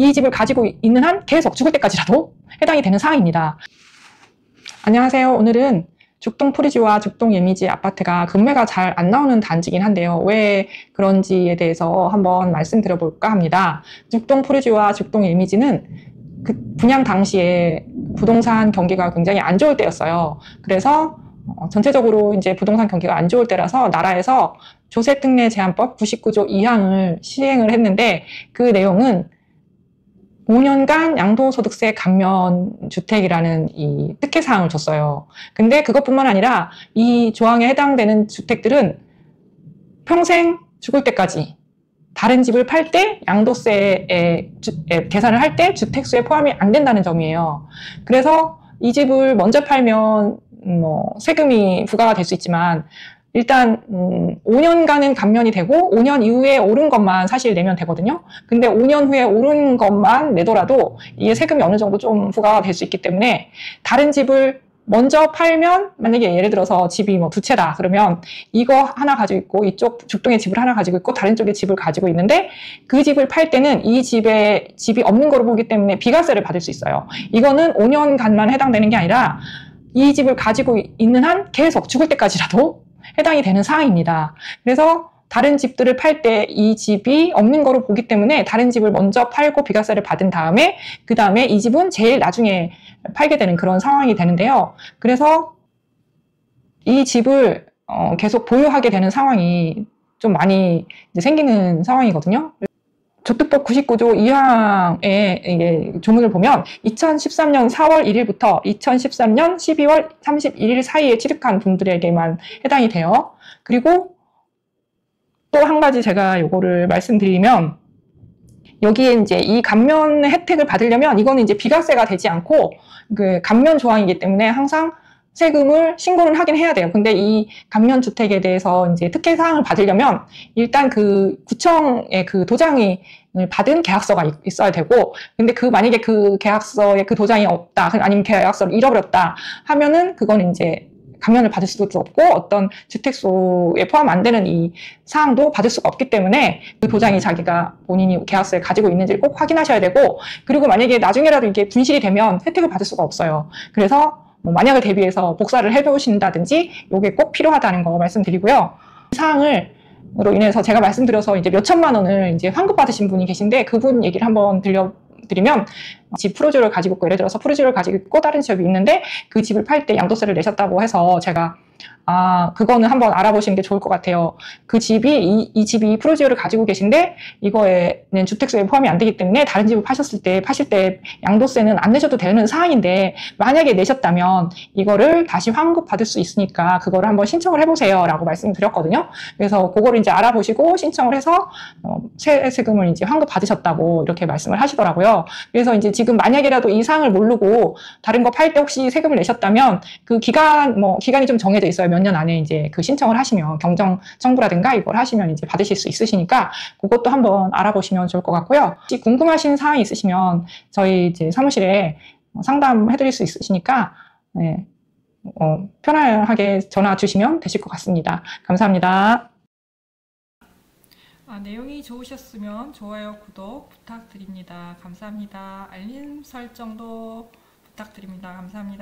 이 집을 가지고 있는 한 계속 죽을 때까지라도 해당이 되는 사항입니다. 안녕하세요. 오늘은 죽동 프리지와 죽동 예미지 아파트가 금매가 잘 안 나오는 단지긴 한데요. 왜 그런지에 대해서 한번 말씀드려볼까 합니다. 죽동 프리지와 죽동 예미지는 그 분양 당시에 부동산 경기가 굉장히 안 좋을 때였어요. 그래서 전체적으로 이제 부동산 경기가 안 좋을 때라서 나라에서 조세특례 제한법 99조 2항을 시행을 했는데 그 내용은 5년간 양도소득세 감면 주택이라는 이 특혜사항을 줬어요. 근데 그것뿐만 아니라 이 조항에 해당되는 주택들은 평생 죽을 때까지 다른 집을 팔 때 양도세에 계산을 할 때 주택수에 포함이 안 된다는 점이에요. 그래서 이 집을 먼저 팔면 세금이 부과가 될 수 있지만 일단 5년간은 감면이 되고 5년 이후에 오른 것만 사실 내면 되거든요. 근데 5년 후에 오른 것만 내더라도 이게 세금이 어느 정도 좀 부과가 될 수 있기 때문에 다른 집을 먼저 팔면 만약에 예를 들어서 집이 두 채다 그러면 이거 하나 가지고 있고 이쪽 죽동의 집을 하나 가지고 있고 다른 쪽의 집을 가지고 있는데 그 집을 팔 때는 이 집에 집이 없는 거로 보기 때문에 비과세를 받을 수 있어요. 이거는 5년간만 해당되는 게 아니라 이 집을 가지고 있는 한 계속 죽을 때까지라도 해당이 되는 사항입니다. 그래서 다른 집들을 팔 때 이 집이 없는 거로 보기 때문에 다른 집을 먼저 팔고 비과세를 받은 다음에 그 다음에 이 집은 제일 나중에 팔게 되는 그런 상황이 되는데요. 그래서 이 집을 계속 보유하게 되는 상황이 좀 많이 이제 생기는 상황이거든요. 조특법 99조 2항의 이게 조문을 보면 2013년 4월 1일부터 2013년 12월 31일 사이에 취득한 분들에게만 해당이 돼요. 그리고 또 한 가지 제가 요거를 말씀드리면 여기에 이제 이 감면 혜택을 받으려면 이거는 이제 비과세가 되지 않고 그 감면 조항이기 때문에 항상 세금을 신고를 하긴 해야 돼요. 근데 이 감면 주택에 대해서 이제 특혜 사항을 받으려면 일단 그 구청의 그 도장이 받은 계약서가 있어야 되고, 근데 만약에 그 계약서에 그 도장이 없다, 아니면 계약서를 잃어버렸다 하면은 그건 이제 감면을 받을 수도 없고 어떤 주택수에 포함 안 되는 이 사항도 받을 수가 없기 때문에 그 도장이 자기가 본인이 계약서에 가지고 있는지를 꼭 확인하셔야 되고, 그리고 만약에 나중에라도 이게 분실이 되면 혜택을 받을 수가 없어요. 그래서 만약을 대비해서 복사를 해두신다든지 이게 꼭 필요하다는 거 말씀드리고요. 이 사항으로 인해서 제가 말씀드려서 이제 몇 천만 원을 이제 환급 받으신 분이 계신데 그분 얘기를 한번 들려드리면 집 프로지오를 가지고 있고 예를 들어서 프로지오를 가지고 있고 다른 집이 있는데 그 집을 팔 때 양도세를 내셨다고 해서 제가 그거는 한번 알아보시는 게 좋을 것 같아요. 그 집이 이 집이 프로지오를 가지고 계신데 이거에는 주택수에 포함이 안 되기 때문에 다른 집을 파실 때 양도세는 안 내셔도 되는 사항인데 만약에 내셨다면 이거를 다시 환급 받을 수 있으니까 그거를 한번 신청을 해보세요 라고 말씀드렸거든요. 그래서 그거를 이제 알아보시고 신청을 해서 세금을 이제 환급 받으셨다고 이렇게 말씀을 하시더라고요. 그래서 이제 지금 만약에라도 이 사항을 모르고 다른 거 팔 때 혹시 세금을 내셨다면 그 기간이 좀 정해져 있어요. 몇 년 안에 이제 그 신청을 하시면 경정 청구라든가 이걸 하시면 이제 받으실 수 있으시니까 그것도 한번 알아보시면 좋을 것 같고요. 혹시 궁금하신 사항이 있으시면 저희 이제 사무실에 상담해 드릴 수 있으시니까 네, 편하게 전화 주시면 되실 것 같습니다. 감사합니다. 내용이 좋으셨으면 좋아요, 구독 부탁드립니다. 감사합니다. 알림 설정도 부탁드립니다. 감사합니다.